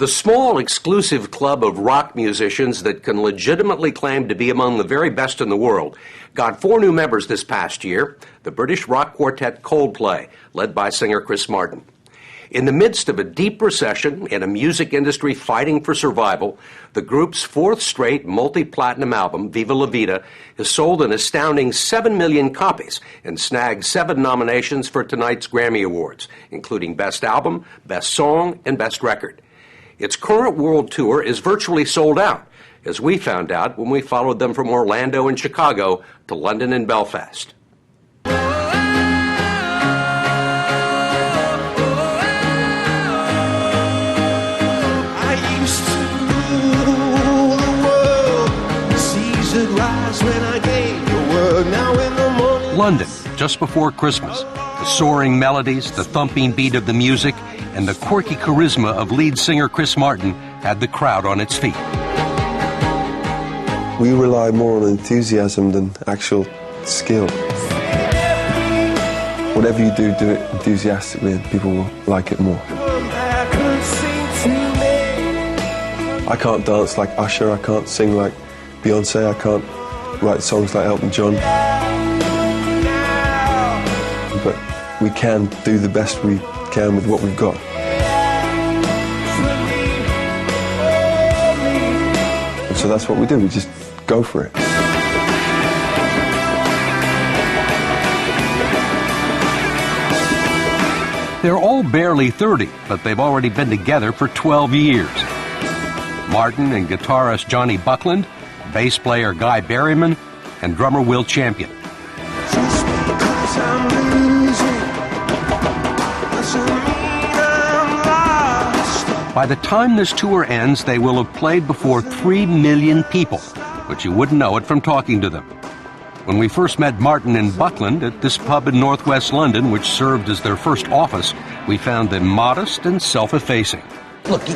The small, exclusive club of rock musicians that can legitimately claim to be among the very best in the world got 4 new members this past year, the British rock quartet Coldplay, led by singer Chris Martin. In the midst of a deep recession and a music industry fighting for survival, the group's 4th straight multi-platinum album, Viva La Vida, has sold an astounding 7 million copies and snagged 7 nominations for tonight's Grammy Awards, including Best Album, Best Song, and Best Record. Its current world tour is virtually sold out, as we found out when we followed them from Orlando and Chicago to London and Belfast. London, just before Christmas. The soaring melodies, the thumping beat of the music, and the quirky charisma of lead singer Chris Martin had the crowd on its feet. We rely more on enthusiasm than actual skill. Whatever you do, do it enthusiastically and people will like it more. I can't dance like Usher, I can't sing like Beyonce, I can't write songs like Elton John. But we can do the best we can with what we've got. And so that's what we do, we just go for it. They're all barely 30, but they've already been together for 12 years. Martin and guitarist Johnny Buckland, bass player Guy Berryman, and drummer Will Champion. By the time this tour ends, they will have played before 3 million people, but you wouldn't know it from talking to them. When we first met Martin and Buckland at this pub in northwest London, which served as their first office, we found them modest and self-effacing. Look,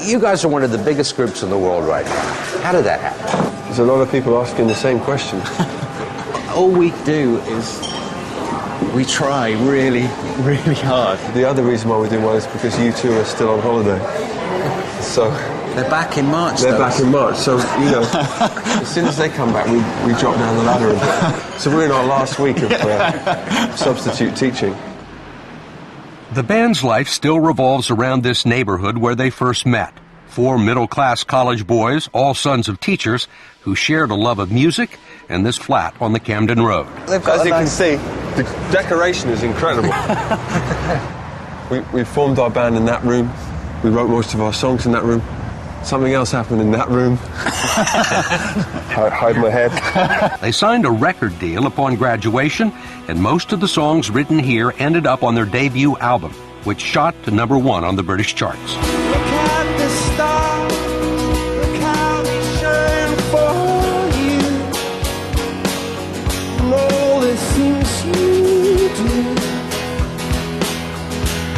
you guys are one of the biggest groups in the world right now. How did that happen? There's a lot of people asking the same question. All we do is we try really, really hard. The other reason why we're doing well is because you two are still on holiday. So they're back in March. They're back in March, so, you know, as soon as they come back, we drop down the ladder a bit. So we're in our last week of substitute teaching. The band's life still revolves around this neighborhood where they first met. 4 middle-class college boys, all sons of teachers, who shared a love of music and this flat on the Camden Road. As you can see, the decoration is incredible. we formed our band in that room. We wrote most of our songs in that room. Something else happened in that room. Hide my head. They signed a record deal upon graduation, and most of the songs written here ended up on their debut album, which shot to #1 on the British charts. Look at the stars, look how they shine for you, and all the things you do,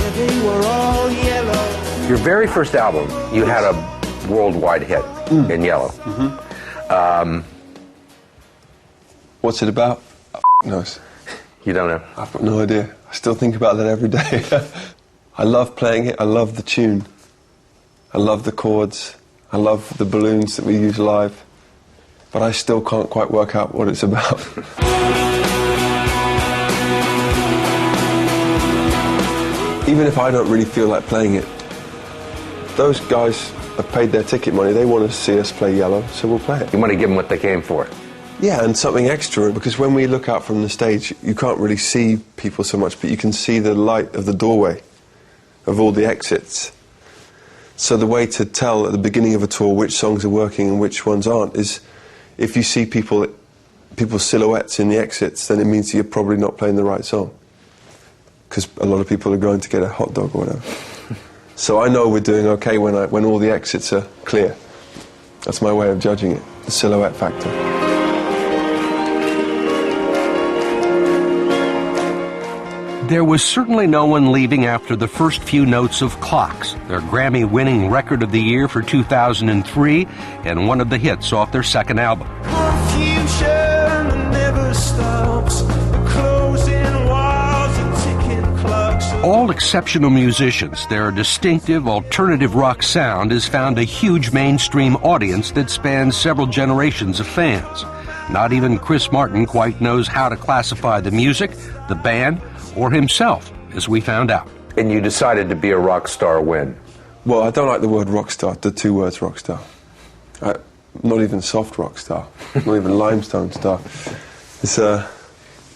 yeah, they were all yellow. Your very first album, you had a worldwide hit in Yellow. What's it about? Knows. You don't know? I've got no idea. I still think about that every day. I love playing it. I love the tune. I love the chords. I love the balloons that we use live. But I still can't quite work out what it's about. Even if I don't really feel like playing it, those guys have paid their ticket money. They want to see us play Yellow, so we'll play it. You want to give them what they came for. Yeah, and something extra, because when we look out from the stage, you can't really see people so much, but you can see the light of the doorway, of all the exits. So the way to tell at the beginning of a tour which songs are working and which ones aren't is if you see people's silhouettes in the exits, then it means you're probably not playing the right song, because a lot of people are going to get a hot dog or whatever. So I know we're doing okay when all the exits are clear. That's my way of judging it, the silhouette factor. There was certainly no one leaving after the first few notes of Clocks, their Grammy-winning record of the year for 2003, and one of the hits off their second album. Confusion never stops. The closing walls and ticking clocks. all exceptional musicians, their distinctive alternative rock sound has found a huge mainstream audience that spans several generations of fans. Not even Chris Martin quite knows how to classify the music, the band, or himself, as we found out. And you decided to be a rock star when? Well, I don't like the word rock star, the two words rock star. Not even soft rock star, not even limestone star. It's, I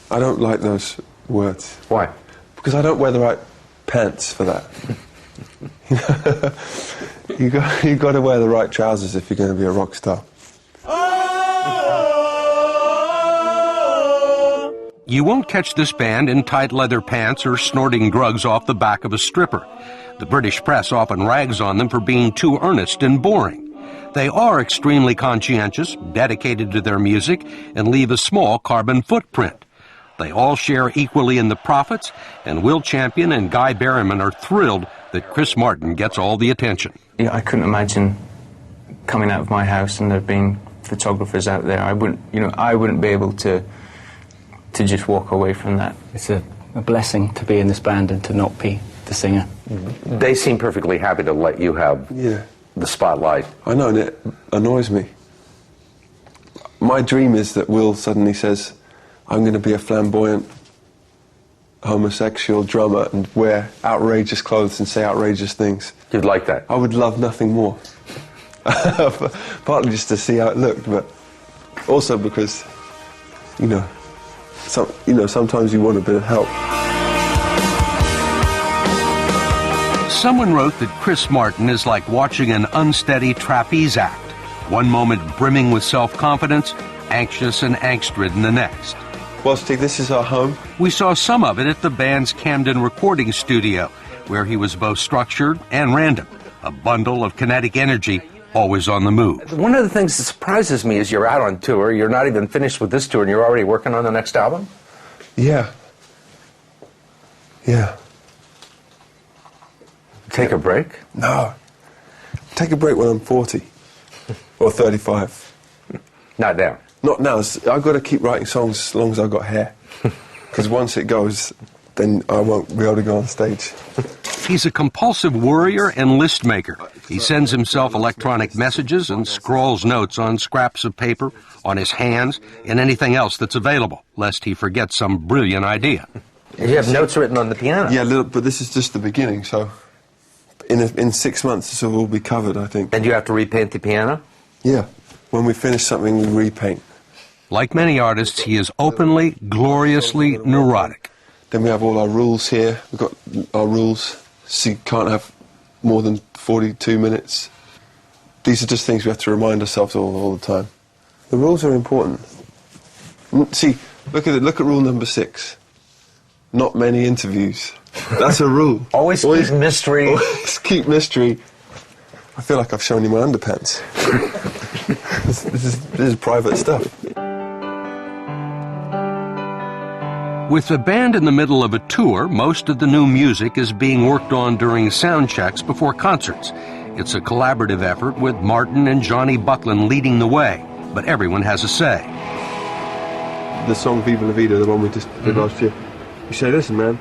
don't like those words. Why? Because I don't wear the right pants for that. you got to wear the right trousers if you're going to be a rock star. You won't catch this band in tight leather pants or snorting drugs off the back of a stripper. The British press often rags on them for being too earnest and boring. They are extremely conscientious, dedicated to their music, and leave a small carbon footprint. They all share equally in the profits, and Will Champion and Guy Berryman are thrilled that Chris Martin gets all the attention. Yeah, I couldn't imagine coming out of my house and there being photographers out there. I wouldn't be able to just walk away from that. It's a blessing to be in this band and to not be the singer. They seem perfectly happy to let you have the spotlight. I know, and it annoys me. My dream is that Will suddenly says, I'm going to be a flamboyant homosexual drummer and wear outrageous clothes and say outrageous things. You'd like that? I would love nothing more. Partly just to see how it looked, but also because, sometimes you want a bit of help. Someone wrote that Chris Martin is like watching an unsteady trapeze act. One moment brimming with self-confidence, anxious and angst-ridden the next. Well, Steve, this is our home. We saw some of it at the band's Camden recording studio, where he was both structured and random, a bundle of kinetic energy, always on the move. One of the things that surprises me is you're out on tour, you're not even finished with this tour, and you're already working on the next album? Yeah. Take a break? No. Take a break when I'm 40 or 35. Not now. Not now. I've got to keep writing songs as long as I've got hair. Because once it goes, then I won't be able to go on stage. He's a compulsive worrier and list maker. He sends himself electronic messages and scrawls notes on scraps of paper, on his hands, and anything else that's available, lest he forgets some brilliant idea. You have notes written on the piano. Yeah, but this is just the beginning, so in 6 months this will all be covered, I think. And you have to repaint the piano? Yeah. When we finish something, we repaint. Like many artists, he is openly, gloriously neurotic. Then we have all our rules here. We've got our rules. So you can't have more than 42 minutes. These are just things we have to remind ourselves all the time. The rules are important. See, look at rule number 6. Not many interviews. That's a rule. Always keep mystery. Always keep mystery. I feel like I've shown you my underpants. This is private stuff. With the band in the middle of a tour, most of the new music is being worked on during sound checks before concerts. It's a collaborative effort with Martin and Johnny Buckland leading the way, but everyone has a say. The song Viva La Vida, the one we just did last year, you say, listen man,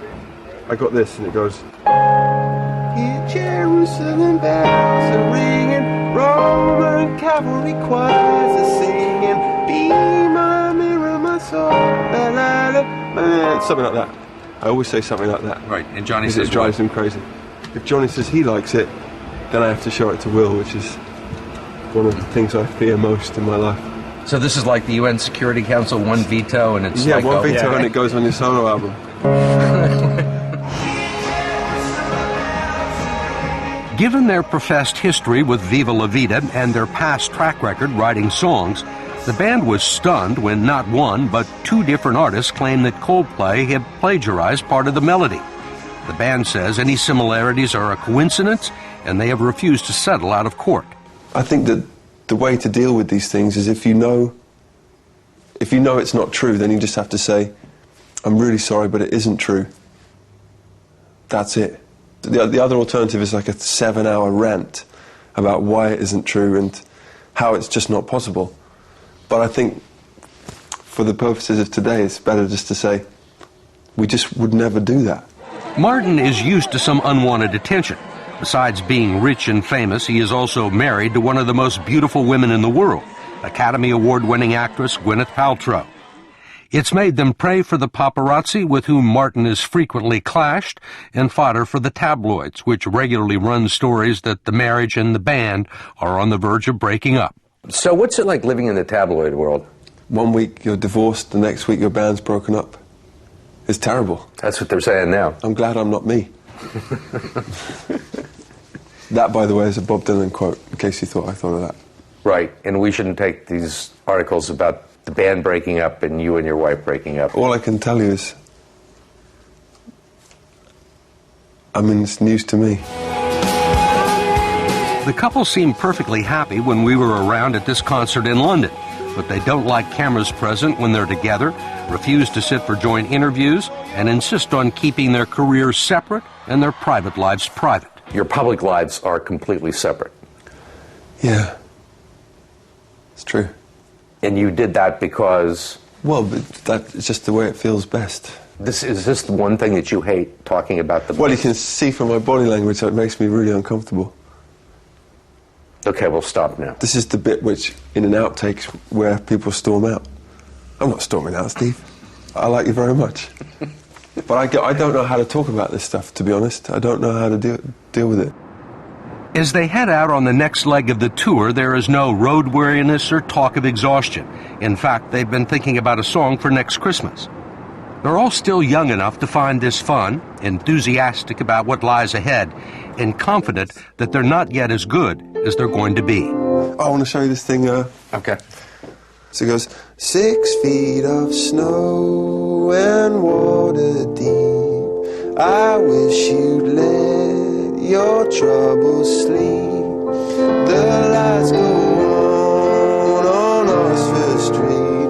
I got this, and it goes, Hear Jerusalem bells are ringing, Roman cavalry choirs are singing, be my mirror, my soul, la la la. Something like that. I always say something like that. Right, and Johnny says it drives him crazy. If Johnny says he likes it, then I have to show it to Will, which is one of the things I fear most in my life. So this is like the UN Security Council, one veto, and it's like... one veto and it goes on your solo album. Given their professed history with Viva La Vida and their past track record writing songs, the band was stunned when not one, but 2 different artists claimed that Coldplay had plagiarized part of the melody. The band says any similarities are a coincidence, and they have refused to settle out of court. I think that the way to deal with these things is if you know it's not true, then you just have to say, I'm really sorry, but it isn't true. That's it. The other alternative is like a 7-hour rant about why it isn't true and how it's just not possible. But I think for the purposes of today, it's better just to say, we just would never do that. Martin is used to some unwanted attention. Besides being rich and famous, he is also married to one of the most beautiful women in the world, Academy Award-winning actress Gwyneth Paltrow. It's made them pray for the paparazzi with whom Martin is frequently clashed, and fodder for the tabloids, which regularly run stories that the marriage and the band are on the verge of breaking up. So what's it like living in the tabloid world? 1 week you're divorced, the next week your band's broken up. It's terrible. That's what they're saying now. I'm glad I'm not me. That, by the way, is a Bob Dylan quote, in case you thought I thought of that. Right, and we shouldn't take these articles about the band breaking up and you and your wife breaking up. All I can tell you is, I mean, it's news to me. The couple seemed perfectly happy when we were around at this concert in London, but they don't like cameras present when they're together, refuse to sit for joint interviews, and insist on keeping their careers separate and their private lives private. Your public lives are completely separate. Yeah, it's true. And you did that because... Well, but that's just the way it feels best. Is this the one thing that you hate, talking about the... Well, you can see from my body language that it makes me really uncomfortable. Okay, we'll stop now. This is the bit which, in an outtake, where people storm out. I'm not storming out, Steve. I like you very much. But I don't know how to talk about this stuff, to be honest. I don't know how to deal with it. As they head out on the next leg of the tour, there is no road weariness or talk of exhaustion. In fact, they've been thinking about a song for next Christmas. They're all still young enough to find this fun, enthusiastic about what lies ahead, and confident that they're not yet as good as they're going to be. I want to show you this thing. Okay. So it goes, 6 feet of snow and water deep. I wish you'd let your troubles sleep. The lights go on Oxford Street.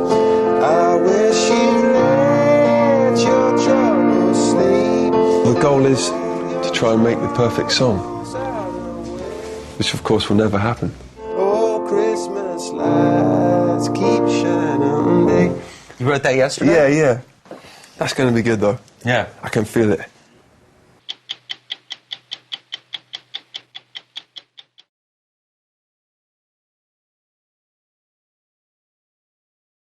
I wish you'd let your troubles sleep. The goal is to try and make the perfect song, which of course will never happen. Oh, Christmas lights keep shining. You wrote that yesterday? Yeah. That's going to be good, though. Yeah. I can feel it.